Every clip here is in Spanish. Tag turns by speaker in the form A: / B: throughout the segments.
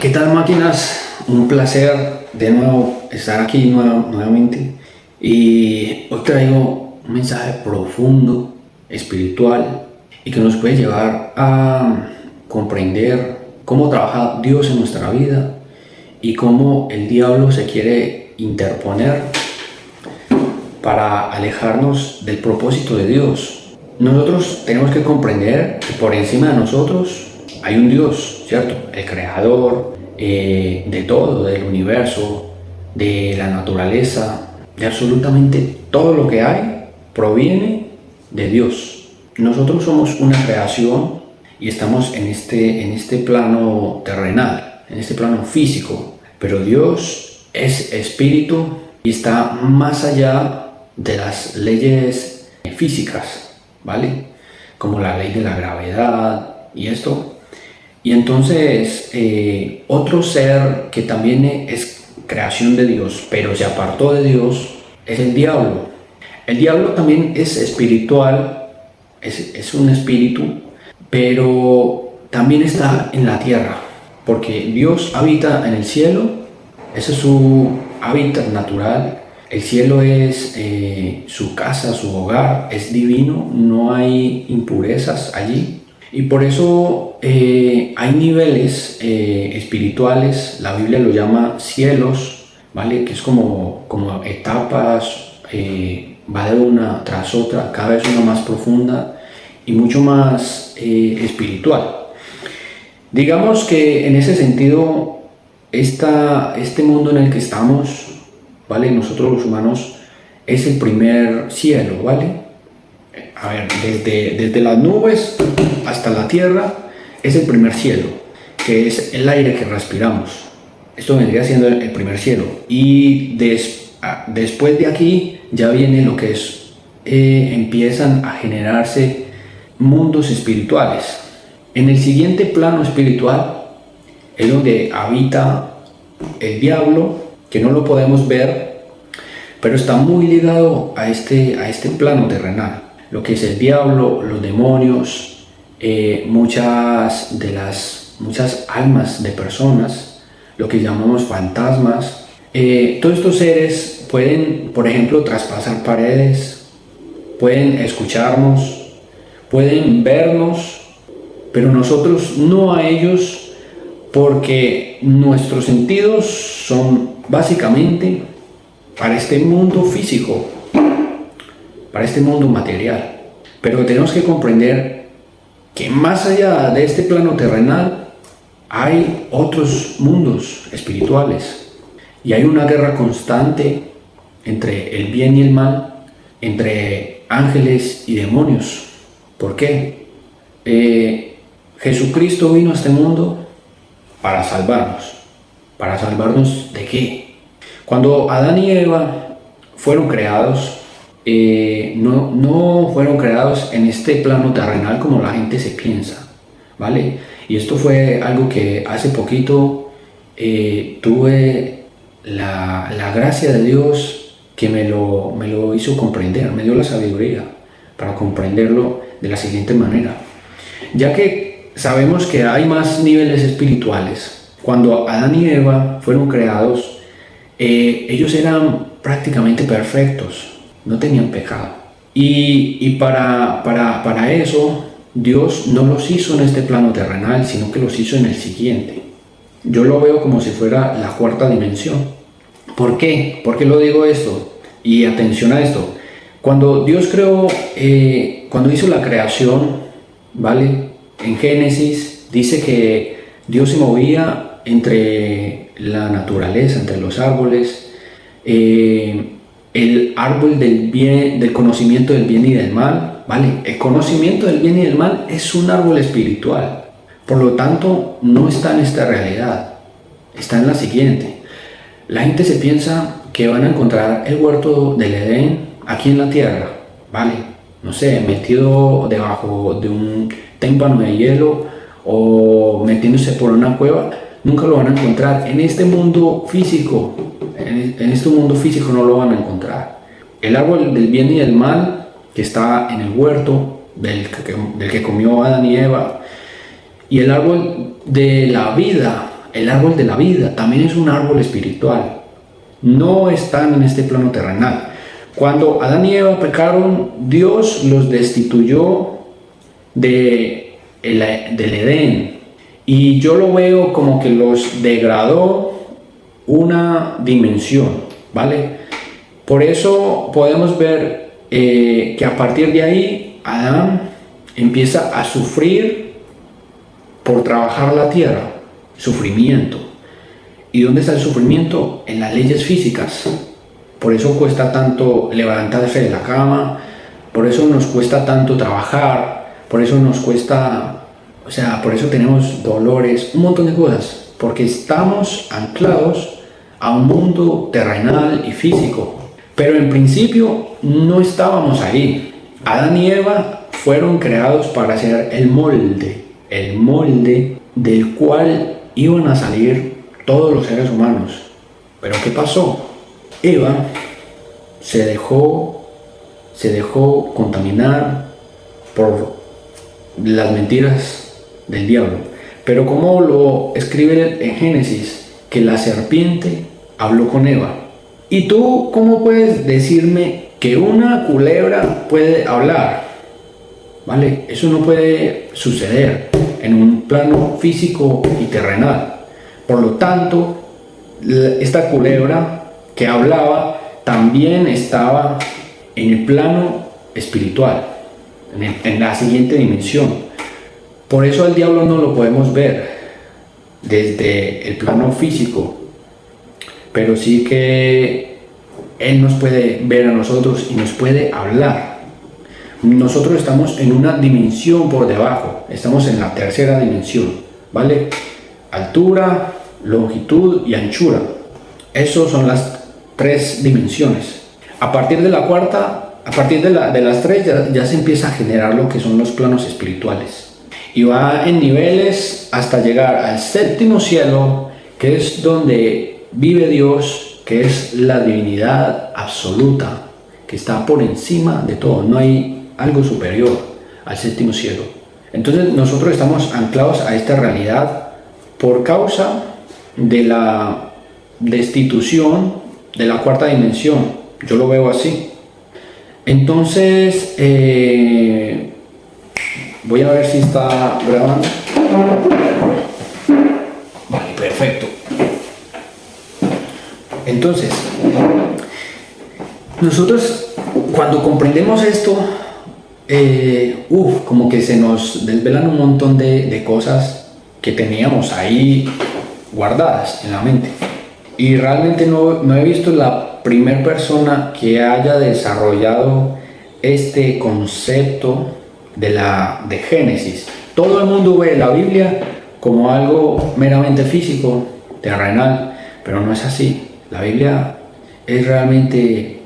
A: ¿Qué tal, máquinas? Un placer de nuevo estar aquí nuevamente. Y hoy traigo un mensaje profundo, espiritual, y que nos puede llevar a comprender cómo trabaja Dios en nuestra vida y cómo el diablo se quiere interponer para alejarnos del propósito de Dios. Nosotros tenemos que comprender que por encima de nosotros hay un Dios, ¿cierto? El creador de todo, del universo, de la naturaleza, de absolutamente todo lo que hay, proviene de Dios. Nosotros somos una creación y estamos en este plano terrenal, en este plano físico, pero Dios es espíritu y está más allá de las leyes físicas, ¿vale? Como la ley de la gravedad y esto. Y entonces otro ser que también es creación de Dios, pero se apartó de Dios, es el diablo. El diablo también es espiritual, es un espíritu, pero también está en la tierra, porque Dios habita en el cielo, ese es su hábitat natural. El cielo es su casa, su hogar, es divino, no hay impurezas allí. Y por eso hay niveles espirituales, la Biblia lo llama cielos, ¿vale? Que es como etapas, va de una tras otra, cada vez una más profunda y mucho más espiritual. Digamos que en ese sentido, este mundo en el que estamos, ¿vale? Nosotros los humanos, es el primer cielo, ¿vale? A ver, desde las nubes hasta la tierra es el primer cielo, que es el aire que respiramos. Esto vendría siendo el primer cielo. Y después de aquí ya viene lo que es, empiezan a generarse mundos espirituales. En el siguiente plano espiritual es donde habita el diablo, que no lo podemos ver, pero está muy ligado a este plano terrenal. Lo que es el diablo, los demonios, muchas almas de personas, lo que llamamos fantasmas. Todos estos seres pueden, por ejemplo, traspasar paredes, pueden escucharnos, pueden vernos, pero nosotros no a ellos, porque nuestros sentidos son básicamente para este mundo físico, para este mundo material. Pero tenemos que comprender que más allá de este plano terrenal hay otros mundos espirituales y hay una guerra constante entre el bien y el mal, entre ángeles y demonios. ¿Por qué? Jesucristo vino a este mundo para salvarnos. ¿Para salvarnos de qué? Cuando Adán y Eva fueron creados, no fueron creados en este plano terrenal como la gente se piensa, ¿vale? Y esto fue algo que hace poquito tuve la gracia de Dios que me lo hizo comprender, me dio la sabiduría para comprenderlo de la siguiente manera. Ya que sabemos que hay más niveles espirituales, cuando Adán y Eva fueron creados, ellos eran prácticamente perfectos, no tenían pecado. Y para eso, Dios no los hizo en este plano terrenal, sino que los hizo en el siguiente. Yo lo veo como si fuera la cuarta dimensión. ¿Por qué? ¿Por qué lo digo esto? Y atención a esto. Cuando Dios creó, cuando hizo la creación, ¿vale? En Génesis dice que Dios se movía entre la naturaleza, entre los árboles, el árbol del conocimiento del bien y del mal, ¿vale? El conocimiento del bien y del mal es un árbol espiritual, por lo tanto no está en esta realidad, está en la siguiente. La gente se piensa que van a encontrar el huerto del Edén aquí en la tierra, ¿vale? No sé, metido debajo de un témpano de hielo o metiéndose por una cueva. Nunca lo van a encontrar en este mundo físico. En este mundo físico no lo van a encontrar. El árbol del bien y del mal, que está en el huerto del que comió Adán y Eva, y el árbol de la vida el árbol de la vida también es un árbol espiritual. No están en este plano terrenal. Cuando Adán y Eva pecaron, Dios los destituyó del Edén. Y yo lo veo como que los degradó una dimensión, ¿vale? Por eso podemos ver que a partir de ahí Adán empieza a sufrir por trabajar la tierra, sufrimiento. ¿Y dónde está el sufrimiento? En las leyes físicas. Por eso cuesta tanto levantarse de la cama, por eso nos cuesta tanto trabajar, por eso nos cuesta, por eso tenemos dolores, un montón de cosas, porque estamos anclados a un mundo terrenal y físico. Pero en principio no estábamos ahí. Adán y Eva fueron creados para hacer el molde del cual iban a salir todos los seres humanos. Pero ¿qué pasó? Eva se dejó contaminar por las mentiras del diablo. Pero como lo escribe en Génesis, que la serpiente habló con Eva. ¿Y tú cómo puedes decirme que una culebra puede hablar? ¿Vale? Eso no puede suceder en un plano físico y terrenal. Por lo tanto, esta culebra que hablaba también estaba en el plano espiritual, en la siguiente dimensión. Por eso al diablo no lo podemos ver desde el plano físico, pero sí que él nos puede ver a nosotros y nos puede hablar. Nosotros estamos en una dimensión por debajo, estamos en la tercera dimensión, ¿vale? Altura, longitud y anchura. Esas son las tres dimensiones. A partir de la cuarta, a partir de las tres ya se empieza a generar lo que son los planos espirituales. Y va en niveles hasta llegar al séptimo cielo, que es donde vive Dios, que es la divinidad absoluta, que está por encima de todo. No hay algo superior al séptimo cielo. Entonces nosotros estamos anclados a esta realidad por causa de la destitución de la cuarta dimensión. Yo lo veo así. Entonces voy a ver si está grabando. Vale, perfecto. Entonces nosotros cuando comprendemos esto, como que se nos desvelan un montón de cosas que teníamos ahí guardadas en la mente. Y realmente no he visto la primera persona que haya desarrollado este concepto de Génesis. Todo el mundo ve la Biblia como algo meramente físico, terrenal, pero no es así. La Biblia es realmente,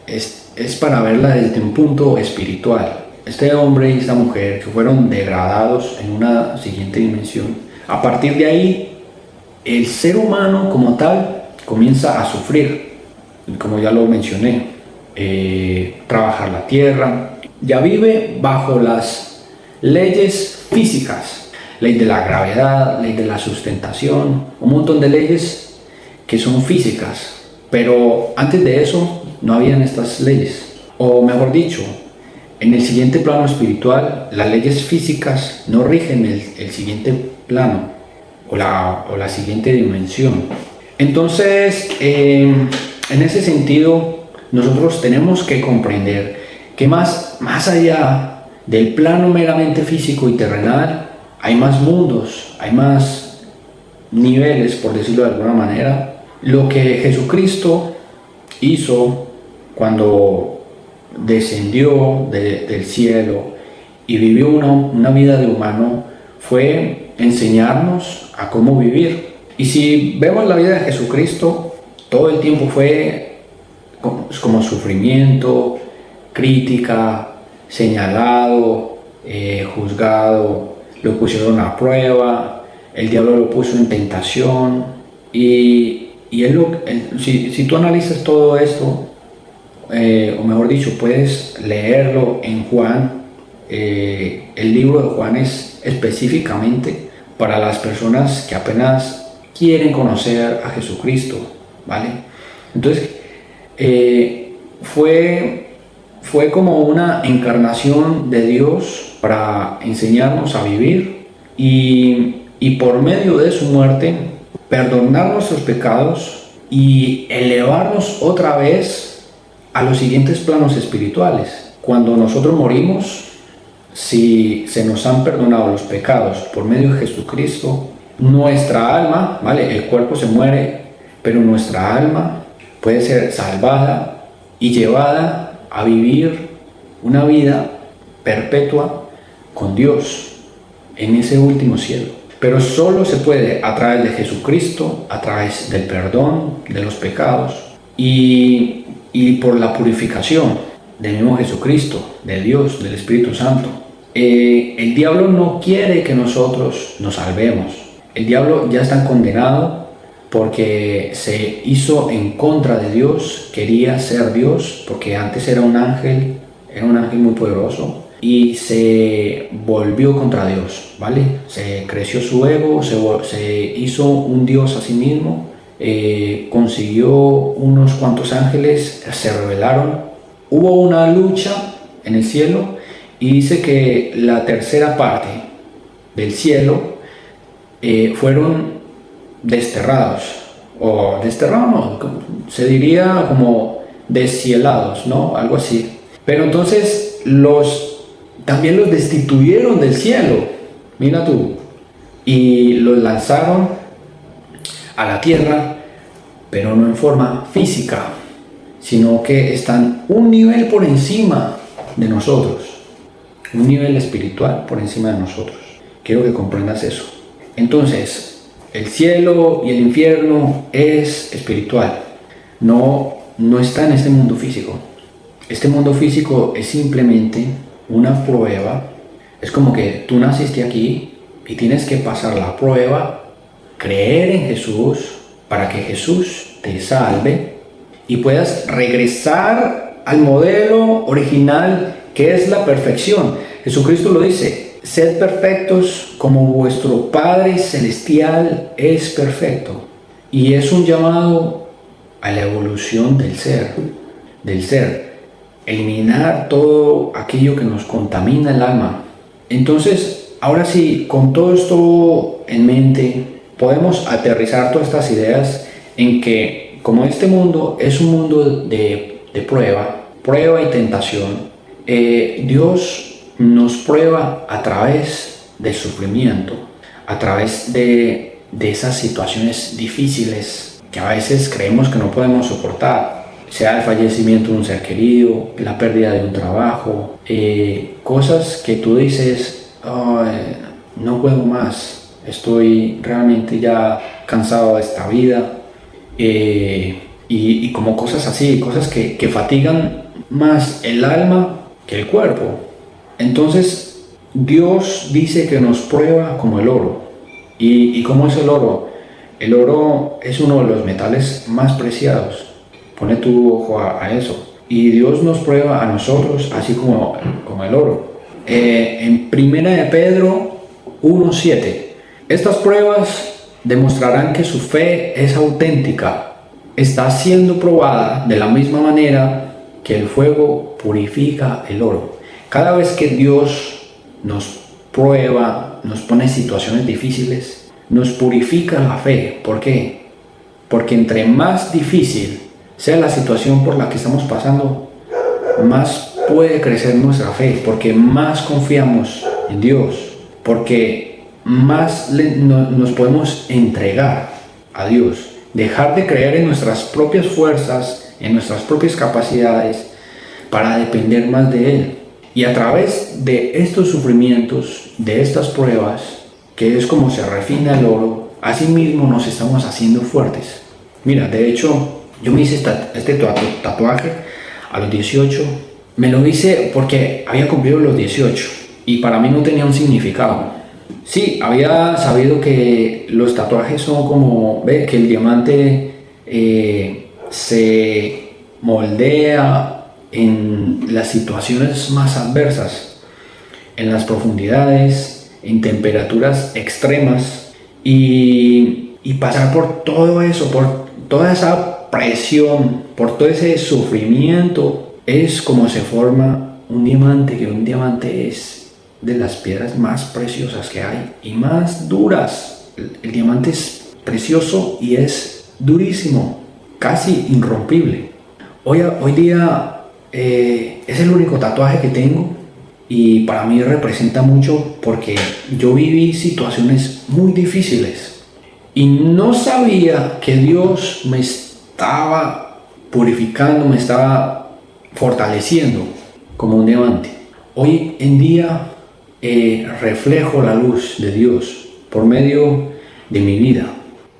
A: es para verla desde un punto espiritual. Este hombre y esta mujer que fueron degradados en una siguiente dimensión, a partir de ahí el ser humano como tal comienza a sufrir, como ya lo mencioné, trabajar la tierra, ya vive bajo las leyes físicas, ley de la gravedad, ley de la sustentación, un montón de leyes que son físicas, pero antes de eso no habían estas leyes, o mejor dicho, en el siguiente plano espiritual las leyes físicas no rigen el siguiente plano o la siguiente dimensión. Entonces en ese sentido nosotros tenemos que comprender que más allá del plano meramente físico y terrenal hay más mundos, hay más niveles, por decirlo de alguna manera. Lo que Jesucristo hizo cuando descendió del cielo y vivió una vida de humano fue enseñarnos a cómo vivir. Y si vemos la vida de Jesucristo, todo el tiempo fue como sufrimiento, crítica, señalado, juzgado, lo pusieron a prueba, el diablo lo puso en tentación y si tú analizas todo esto, o mejor dicho, puedes leerlo en Juan. El libro de Juan es específicamente para las personas que apenas quieren conocer a Jesucristo, ¿vale? Entonces, fue como una encarnación de Dios para enseñarnos a vivir y por medio de su muerte perdonar nuestros pecados y elevarnos otra vez a los siguientes planos espirituales. Cuando nosotros morimos, si se nos han perdonado los pecados por medio de Jesucristo, nuestra alma, ¿vale? El cuerpo se muere, pero nuestra alma puede ser salvada y llevada a vivir una vida perpetua con Dios en ese último cielo. Pero solo se puede a través de Jesucristo, a través del perdón de los pecados y por la purificación del mismo Jesucristo, de Dios, del Espíritu Santo. El diablo no quiere que nosotros nos salvemos. El diablo ya está condenado porque se hizo en contra de Dios, quería ser Dios, porque antes era un ángel muy poderoso y se volvió contra Dios, ¿vale? Se creció su ego, se hizo un Dios a sí mismo, consiguió unos cuantos ángeles, se rebelaron, hubo una lucha en el cielo y dice que la tercera parte del cielo fueron desterrados, no, se diría como descielados, ¿no? Algo así. Pero entonces también los destituyeron del cielo, mira tú, y los lanzaron a la tierra, pero no en forma física, sino que están un nivel por encima de nosotros, un nivel espiritual por encima de nosotros. Quiero que comprendas eso. Entonces, el cielo y el infierno es espiritual, no está en este mundo físico. Este mundo físico es simplemente una prueba. Es como que tú naciste aquí y tienes que pasar la prueba, creer en Jesús para que Jesús te salve y puedas regresar al modelo original que es la perfección. Jesucristo lo dice: sed perfectos como vuestro Padre Celestial es perfecto. Y es un llamado a la evolución del ser. Eliminar todo aquello que nos contamina el alma. Entonces, ahora sí, con todo esto en mente, podemos aterrizar todas estas ideas en que, como este mundo es un mundo de prueba y tentación, Dios nos prueba a través del sufrimiento, a través de esas situaciones difíciles que a veces creemos que no podemos soportar, sea el fallecimiento de un ser querido, la pérdida de un trabajo, cosas que tú dices: no puedo más, estoy realmente ya cansado de esta vida, y como cosas así, cosas que fatigan más el alma que el cuerpo. Entonces Dios dice que nos prueba como el oro. ¿Y cómo es el oro? El oro es uno de los metales más preciados. Pone tu ojo a eso. Y Dios nos prueba a nosotros así como el oro. En 1 de Pedro 1:7, estas pruebas demostrarán que su fe es auténtica. Está siendo probada de la misma manera que el fuego purifica el oro. Cada vez que Dios nos prueba, nos pone situaciones difíciles, nos purifica la fe. ¿Por qué? Porque entre más difícil sea la situación por la que estamos pasando, más puede crecer nuestra fe, porque más confiamos en Dios, porque más nos podemos entregar a Dios, dejar de creer en nuestras propias fuerzas, en nuestras propias capacidades, para depender más de Él. Y a través de estos sufrimientos, de estas pruebas, que es como se refina el oro, así mismo nos estamos haciendo fuertes. Mira, de hecho, yo me hice este tatuaje a los 18. Me lo hice porque había cumplido los 18 y para mí no tenía un significado. Sí, había sabido que los tatuajes son como, que el diamante se moldea en las situaciones más adversas, en las profundidades, en temperaturas extremas y pasar por todo eso, por toda esa presión, por todo ese sufrimiento, es como se forma un diamante, que un diamante es de las piedras más preciosas que hay y más duras. El diamante es precioso y es durísimo, casi irrompible. Hoy día es el único tatuaje que tengo y para mí representa mucho porque yo viví situaciones muy difíciles y no sabía que Dios me estaba purificando, me estaba fortaleciendo como un diamante. Hoy en día reflejo la luz de Dios por medio de mi vida,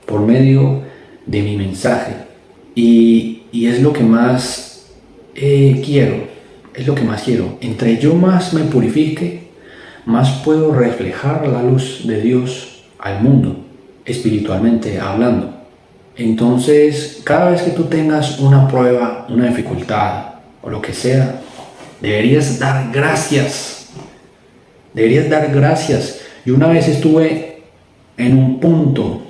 A: por medio de mi mensaje y es lo que más quiero, es lo que más quiero. Entre yo más me purifique, más puedo reflejar la luz de Dios al mundo, espiritualmente hablando. Entonces, cada vez que tú tengas una prueba, una dificultad o lo que sea, deberías dar gracias. Deberías dar gracias. Yo una vez estuve en un punto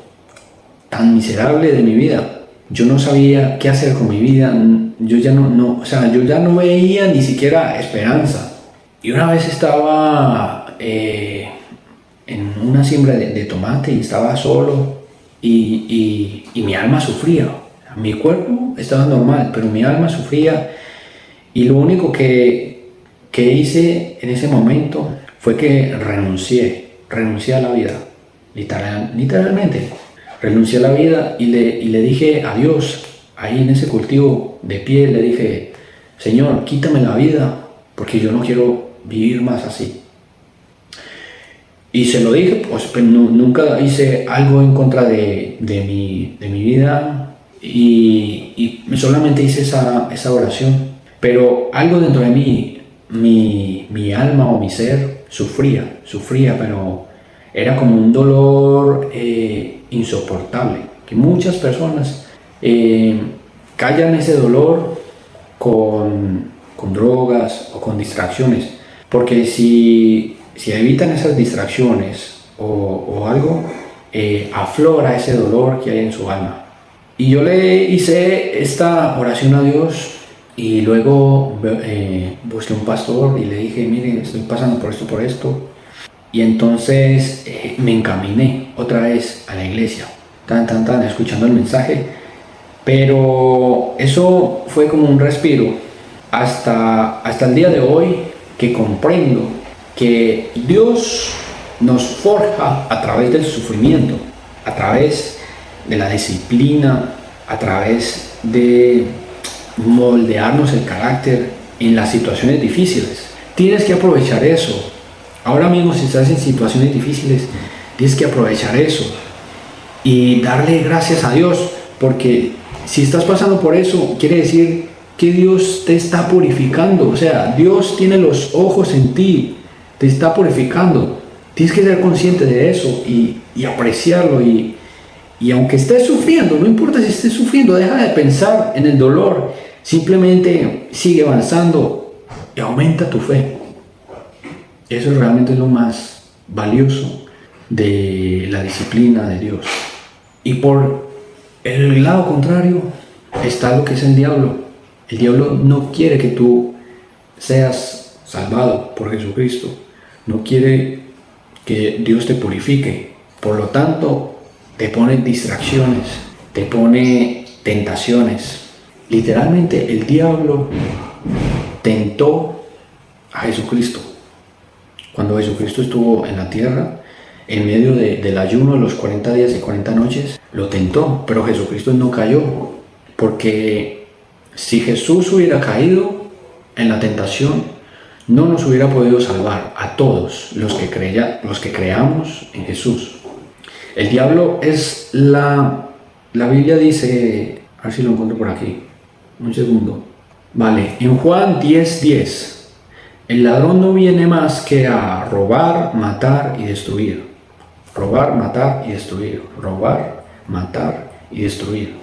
A: tan miserable de mi vida. Yo no sabía qué hacer con mi vida. Yo ya no veía ni siquiera esperanza. Y una vez estaba en una siembra de tomate y estaba solo y mi alma sufría. Mi cuerpo estaba normal, pero mi alma sufría y lo único que hice en ese momento fue que renuncié a la vida, literalmente. Renuncié a la vida y le dije a Dios, ahí en ese cultivo de pie, le dije, Señor, quítame la vida, porque yo no quiero vivir más así. Y se lo dije, pues nunca hice algo en contra de mi vida y solamente hice esa oración. Pero algo dentro de mí, mi alma o mi ser, sufría, pero era como un dolor insoportable, que muchas personas callan ese dolor con drogas o con distracciones, porque si evitan esas distracciones o algo, aflora ese dolor que hay en su alma. Y yo le hice esta oración a Dios y luego busqué un pastor y le dije, mire, estoy pasando por esto. Y entonces me encaminé otra vez a la iglesia, escuchando el mensaje. Pero eso fue como un respiro hasta el día de hoy, que comprendo que Dios nos forja a través del sufrimiento, a través de la disciplina, a través de moldearnos el carácter en las situaciones difíciles. Tienes que aprovechar eso. Ahora mismo, si estás en situaciones difíciles, tienes que aprovechar eso y darle gracias a Dios, porque si estás pasando por eso, quiere decir que Dios te está purificando. O sea, Dios tiene los ojos en ti, te está purificando. Tienes que ser consciente de eso y apreciarlo. Y aunque estés sufriendo, no importa si estés sufriendo, deja de pensar en el dolor. Simplemente sigue avanzando y aumenta tu fe. Eso realmente es lo más valioso de la disciplina de Dios. Y por el lado contrario está lo que es el diablo. El diablo no quiere que tú seas salvado por Jesucristo. No quiere que Dios te purifique. Por lo tanto, te pone distracciones, te pone tentaciones. Literalmente el diablo tentó a Jesucristo. Cuando Jesucristo estuvo en la tierra, en medio del ayuno de los 40 días y 40 noches, lo tentó, pero Jesucristo no cayó, porque si Jesús hubiera caído en la tentación, no nos hubiera podido salvar a todos los que creamos en Jesús. El diablo es la Biblia dice, a ver si lo encuentro por aquí, un segundo. Vale, en Juan 10:10. El ladrón no viene más que a robar, matar y destruir. Robar, matar y destruir. Robar, matar y destruir.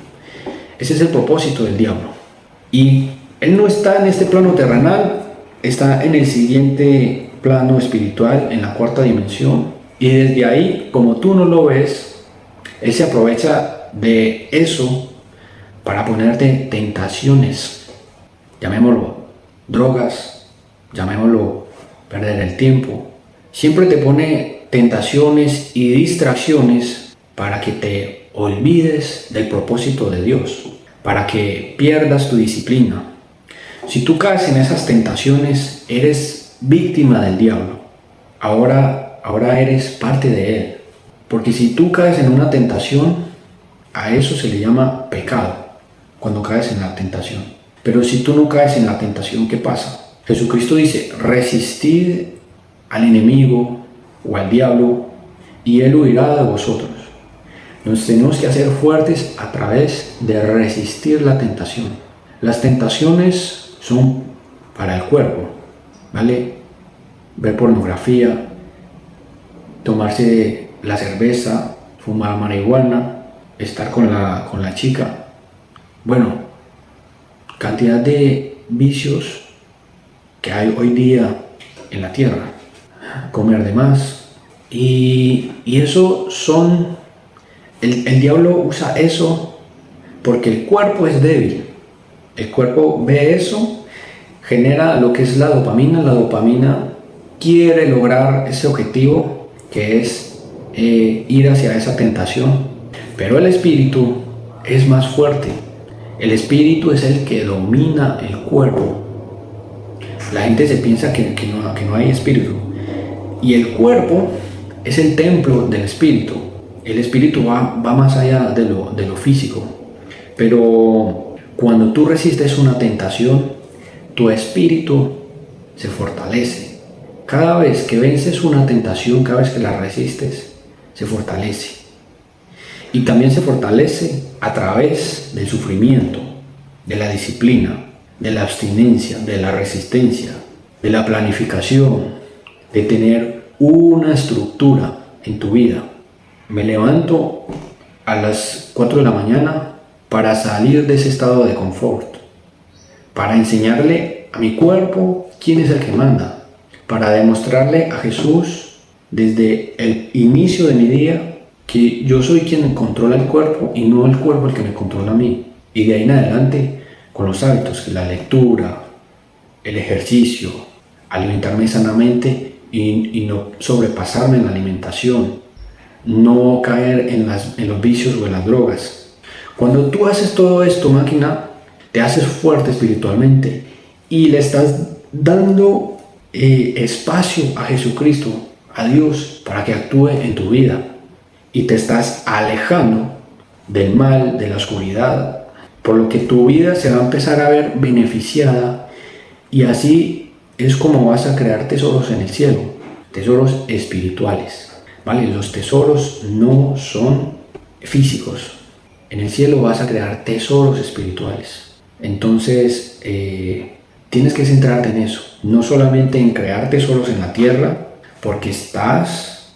A: Ese es el propósito del diablo. Y él no está en este plano terrenal, está en el siguiente plano espiritual, en la cuarta dimensión. Y desde ahí, como tú no lo ves, él se aprovecha de eso para ponerte tentaciones, llamémoslo drogas, llamémoslo perder el tiempo. Siempre te pone tentaciones y distracciones para que te olvides del propósito de Dios, para que pierdas tu disciplina. Si tú caes en esas tentaciones, eres víctima del diablo. Ahora eres parte de él. Porque si tú caes en una tentación, a eso se le llama pecado, cuando caes en la tentación. Pero si tú no caes en la tentación, ¿qué pasa? Jesucristo dice, resistid al enemigo o al diablo y él huirá de vosotros. Nos tenemos que hacer fuertes a través de resistir la tentación. Las tentaciones son para el cuerpo, ¿vale? Ver pornografía, tomarse la cerveza, fumar marihuana, estar con la chica. Bueno, cantidad de vicios que hay hoy día en la tierra. Comer de más. Y eso son... El diablo usa eso porque el cuerpo es débil. El cuerpo ve eso, genera lo que es la dopamina. La dopamina quiere lograr ese objetivo que es ir hacia esa tentación. Pero el espíritu es más fuerte. El espíritu es el que domina el cuerpo. La gente se piensa que no hay espíritu. Y el cuerpo es el templo del espíritu. El espíritu va más allá de lo físico. Pero cuando tú resistes una tentación, tu espíritu se fortalece. Cada vez que vences una tentación, cada vez que la resistes, se fortalece. Y también se fortalece a través del sufrimiento, de la disciplina, de la abstinencia, de la resistencia, de la planificación, de tener una estructura en tu vida. Me levanto a las 4 de la mañana para salir de ese estado de confort, para enseñarle a mi cuerpo quién es el que manda, para demostrarle a Jesús desde el inicio de mi día que yo soy quien controla el cuerpo y no el cuerpo el que me controla a mí. Y de ahí en adelante, con los hábitos, que la lectura, el ejercicio, alimentarme sanamente y no sobrepasarme en la alimentación, no caer en los vicios o en las drogas. Cuando tú haces todo esto, máquina, te haces fuerte espiritualmente y le estás dando espacio a Jesucristo, a Dios, para que actúe en tu vida. Y te estás alejando del mal, de la oscuridad, por lo que tu vida se va a empezar a ver beneficiada y así es como vas a crear tesoros en el cielo, tesoros espirituales, ¿vale? Los tesoros no son físicos. En el cielo vas a crear tesoros espirituales. Entonces, tienes que centrarte en eso, no solamente en crear tesoros en la tierra, porque estás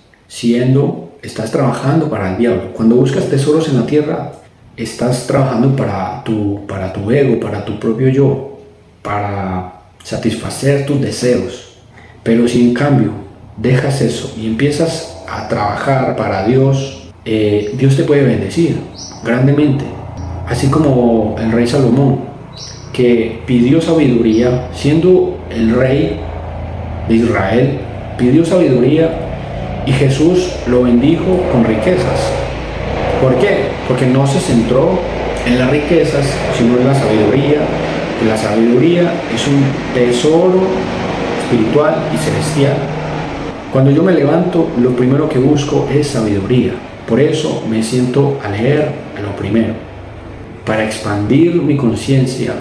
A: trabajando para el diablo. Cuando buscas tesoros en la tierra, estás trabajando para tu ego, para tu propio yo, para satisfacer tus deseos. Pero si en cambio dejas eso y empiezas a trabajar para Dios, Dios te puede bendecir grandemente. Así como el rey Salomón, que pidió sabiduría, siendo el rey de Israel, pidió sabiduría y Jesús lo bendijo con riquezas. ¿Por qué? Porque no se centró en las riquezas, sino en la sabiduría. Y la sabiduría es un tesoro espiritual y celestial. Cuando yo me levanto, lo primero que busco es sabiduría. Por eso me siento a leer a lo primero, para expandir mi conciencia,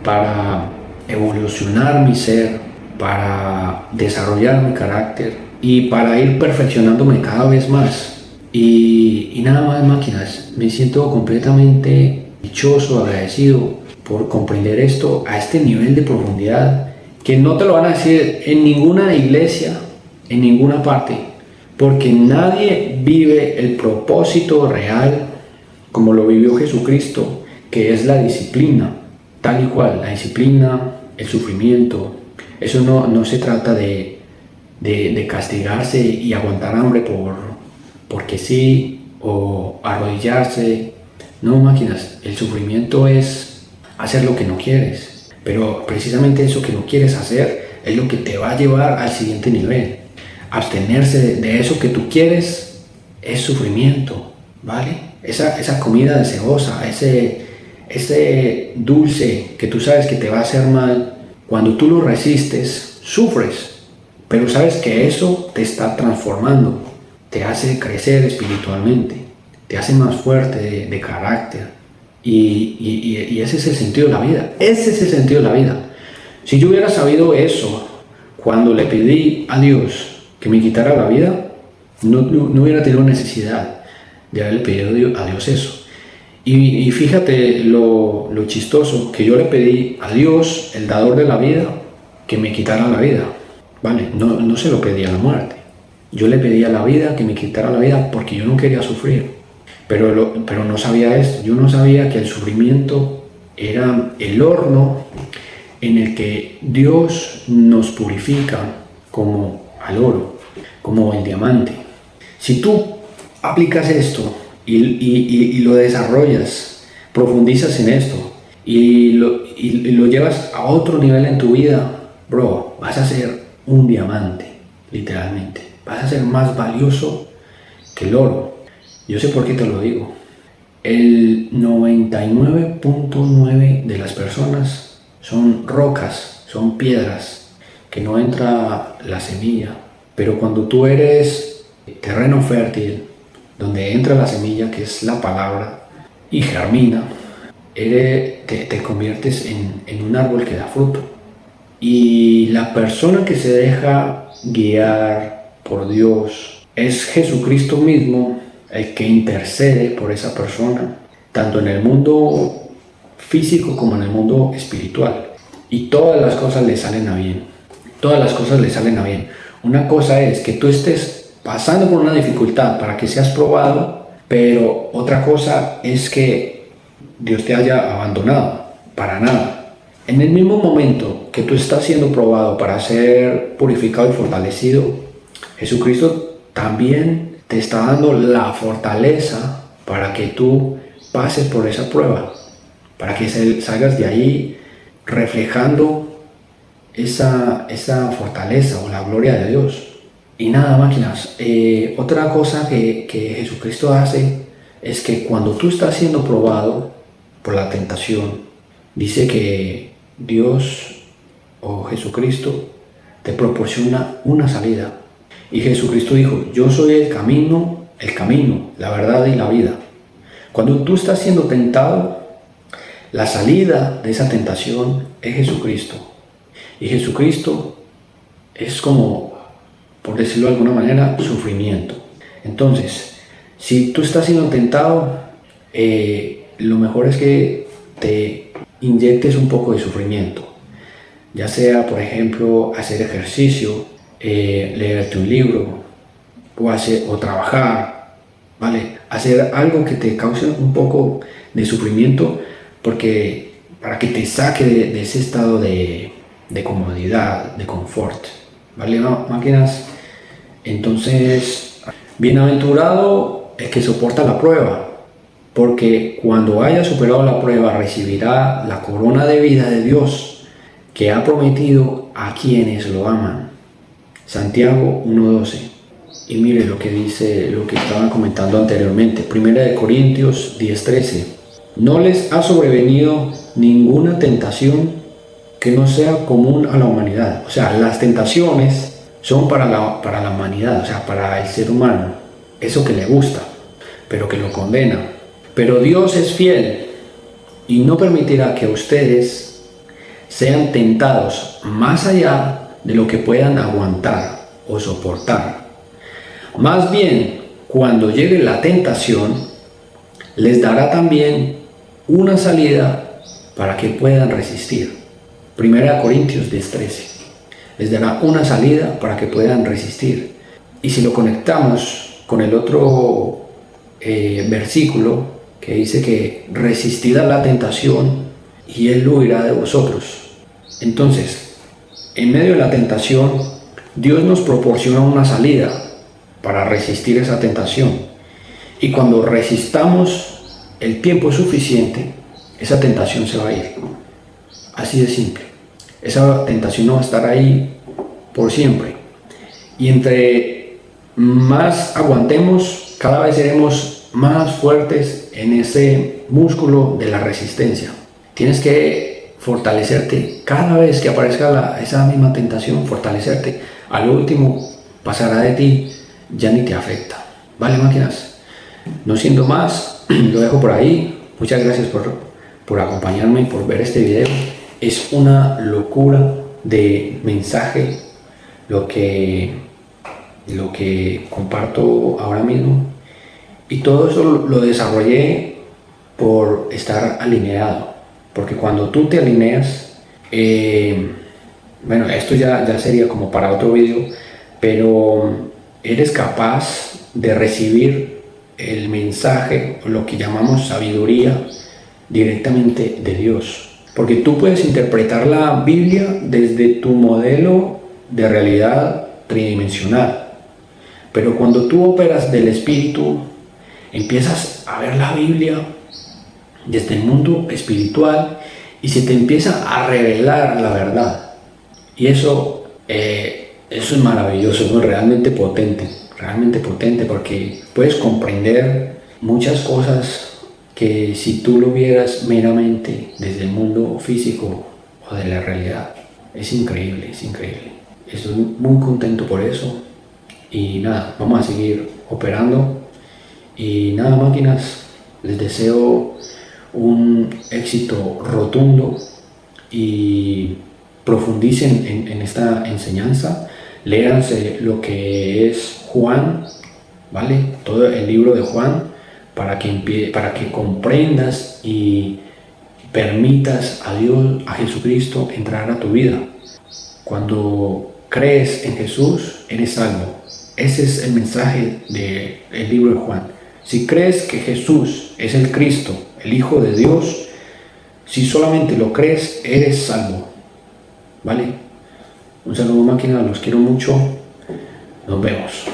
A: para evolucionar mi ser, para desarrollar mi carácter y para ir perfeccionándome cada vez más. Y nada más, máquinas, me siento completamente dichoso, agradecido por comprender esto a este nivel de profundidad que no te lo van a decir en ninguna iglesia, en ninguna parte, porque nadie vive el propósito real como lo vivió Jesucristo, que es la disciplina, tal y cual, la disciplina, el sufrimiento. Eso no se trata de de castigarse y aguantar hambre porque sí, o arrodillarse. No, máquinas, el sufrimiento es hacer lo que no quieres, pero precisamente eso que no quieres hacer es lo que te va a llevar al siguiente nivel. Abstenerse de eso que tú quieres es sufrimiento, ¿vale? Esa comida deseosa, ese dulce que tú sabes que te va a hacer mal, cuando tú lo resistes, sufres. Pero sabes que eso te está transformando, te hace crecer espiritualmente, te hace más fuerte de carácter. Y ese es el sentido de la vida. Ese es el sentido de la vida. Si yo hubiera sabido eso cuando le pedí a Dios que me quitara la vida, no hubiera tenido necesidad de haberle pedido a Dios eso. Y fíjate lo chistoso, que yo le pedí a Dios, el dador de la vida, que me quitara la vida. Vale, no se lo pedí a la muerte. Yo le pedí a la vida que me quitara la vida porque yo no quería sufrir. Pero no sabía esto. Yo no sabía que el sufrimiento era el horno en el que Dios nos purifica como al oro, como el diamante. Si tú aplicas esto y lo desarrollas, profundizas en esto y lo llevas a otro nivel en tu vida, bro, vas a ser un diamante, literalmente. Vas a ser más valioso que el oro. Yo sé por qué te lo digo. El 99.9 de las personas son rocas, son piedras, que no entra la semilla. Pero cuando tú eres terreno fértil, donde entra la semilla, que es la palabra, y germina, te conviertes en un árbol que da fruto. Y la persona que se deja guiar por Dios es Jesucristo mismo, el que intercede por esa persona, tanto en el mundo físico como en el mundo espiritual. Y todas las cosas le salen a bien. Todas las cosas le salen a bien. Una cosa es que tú estés pasando por una dificultad para que seas probado, pero otra cosa es que Dios te haya abandonado. Para nada. En el mismo momento que tú estás siendo probado para ser purificado y fortalecido, Jesucristo también te está dando la fortaleza para que tú pases por esa prueba, para que salgas de ahí reflejando esa fortaleza o la gloria de Dios. Y nada, máquinas, otra cosa que Jesucristo hace es que cuando tú estás siendo probado por la tentación, dice que Dios o Jesucristo te proporciona una salida. Y Jesucristo dijo: yo soy el camino, la verdad y la vida. Cuando tú estás siendo tentado, la salida de esa tentación es Jesucristo. Y Jesucristo es como, por decirlo de alguna manera, sufrimiento. Entonces, si tú estás siendo tentado, lo mejor es que te inyectes un poco de sufrimiento. Ya sea, por ejemplo, hacer ejercicio, leerte un libro o trabajar, ¿vale? Hacer algo que te cause un poco de sufrimiento para que te saque de ese estado de comodidad, de confort, ¿vale, máquinas? Entonces, bienaventurado el que soporta la prueba, porque cuando haya superado la prueba recibirá la corona de vida de Dios que ha prometido a quienes lo aman. Santiago 1:12. Y mire lo que dice, lo que estaba comentando anteriormente, 1 Corintios 10:13. No les ha sobrevenido ninguna tentación que no sea común a la humanidad. O sea, las tentaciones son para la humanidad, o sea, para el ser humano, eso que le gusta, pero que lo condena. Pero Dios es fiel y no permitirá que ustedes sean tentados más allá de lo que puedan aguantar o soportar. Más bien, cuando llegue la tentación, les dará también una salida para que puedan resistir. 1 Corintios 10:13. Les dará una salida para que puedan resistir. Y si lo conectamos con el otro versículo que dice que resistid a la tentación y Él huirá de vosotros. Entonces, en medio de la tentación, Dios nos proporciona una salida para resistir esa tentación. Y cuando resistamos el tiempo suficiente, esa tentación se va a ir. Así de simple. Esa tentación no va a estar ahí por siempre. Y entre más aguantemos, cada vez seremos más fuertes en ese músculo de la resistencia. Tienes que fortalecerte cada vez que aparezca esa misma tentación, fortalecerte. Al último pasará de ti, ya ni te afecta. Vale, máquinas. No siendo más, lo dejo por ahí. Muchas gracias por acompañarme, por ver este video. Es una locura de mensaje lo que comparto ahora mismo. Y todo eso lo desarrollé por estar alineado. Porque cuando tú te alineas, bueno, esto ya sería como para otro video, pero eres capaz de recibir el mensaje, o lo que llamamos sabiduría, directamente de Dios. Porque tú puedes interpretar la Biblia desde tu modelo de realidad tridimensional. Pero cuando tú operas del Espíritu, empiezas a ver la Biblia desde el mundo espiritual y se te empieza a revelar la verdad. Y eso es maravilloso, ¿no? Realmente potente porque puedes comprender muchas cosas que si tú lo vieras meramente desde el mundo físico o de la realidad. Es increíble. Estoy muy contento por eso. Y nada, vamos a seguir operando. Y nada, máquinas, les deseo un éxito rotundo y profundicen en esta enseñanza. Léanse lo que es Juan, ¿vale? Todo el libro de Juan, para que comprendas y permitas a Dios, a Jesucristo, entrar a tu vida. Cuando crees en Jesús, eres salvo. Ese es el mensaje del libro de Juan. Si crees que Jesús es el Cristo, el Hijo de Dios, si solamente lo crees, eres salvo. ¿Vale? Un saludo, máquina, los quiero mucho. Nos vemos.